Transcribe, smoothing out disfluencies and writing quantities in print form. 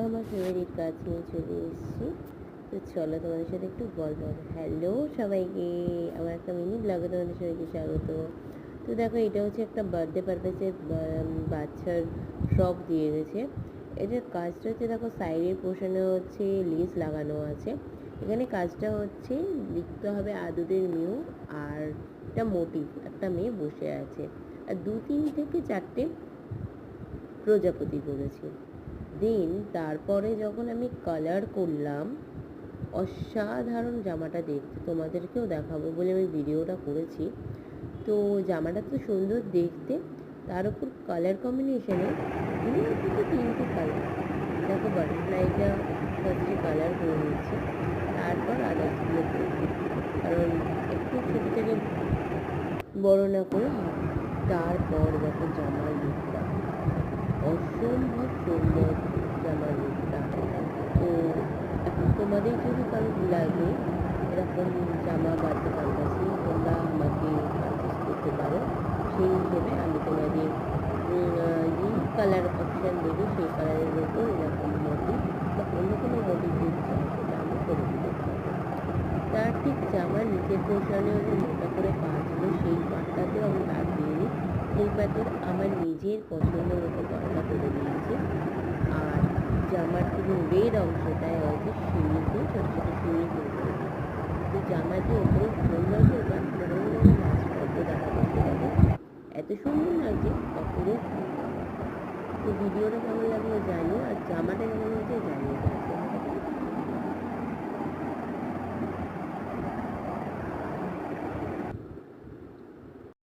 আমার ফেভারিট গাছ নিয়ে চলে এসেছি। তো চলো তোমাদের সাথে একটু গল্প হবে। হ্যালো সবাইকে, আমার একটা মিনি ব্লগে তোমাদের সবাইকে স্বাগত। তো দেখো, এটা হচ্ছে একটা বার্থডে পারপাসে বাচ্চার ফ্রক দিয়ে গেছে। এটার কাজটা হচ্ছে, দেখো সাইডের পোর্শনে হচ্ছে লেস লাগানো আছে। এখানে কাজটা হচ্ছে লিখতে হবে আদুদের মিউ, আর একটা মোটিভ, একটা মেয়ে বসে আছে, আর 2-3 থেকে 4টে প্রজাপতি করেছি। দেন তারপরে যখন আমি কালার করলাম, অসাধারণ জামাটা দেখতে, তোমাদেরকেও দেখাবো বলে আমি ভিডিওটা করেছি। তো জামাটা তো সুন্দর দেখতে, তার উপর কালার কম্বিনেশনে 2 থেকে 3টে কালার। দেখো, বাটারফ্লাইটা ফার্স্টে কালার করে নিচ্ছে, তারপর আদার্সগুলো করবে, কারণ একটু ছোটো থেকে বড় না করে হয়। তারপর দেখো জামার লুকটা, অসম্ভব সুন্দর জামার লুকটা। তো এখন তোমাদের যদি কারো লাগে এরকম জামা বাড়তে পারপাসে, তোমরা আমাকে পারচেস করতে পারো। সেই হিসেবে আমি তোমাদের যে কালার অপশান দেবে সেই কালারের ওপর এরকম মোটিভ বা অন্য কোনো মোটিভ যদি চাও সেটা আমি করে দিতে পারবো। তার ঠিক জামার নিচের পোর্শনেও যে মোটা করে পা ছিল, সেই পাটটাতেও আমি দাগ দিয়ে দিই। সেই পাটের আমার নিজের পছন্দ মতো পাটটা করে দিয়েছি। আর জামার পুরো রেড অংশটায় হয়েছে শিউলি ফুল, ছোটো ছোটো শিউলি ফুল করেছে। তো জামার যে ওপরে সৌন্দর্যটা মনে মনে আমি লাস্ট পর্যন্ত দেখা করতে যাবো। এত সুন্দর লাগছে, অপরূপ। তো ভিডিওটা কেমন লাগলো জানিও, আর জামাটা কেমন হয়েছে জানিও।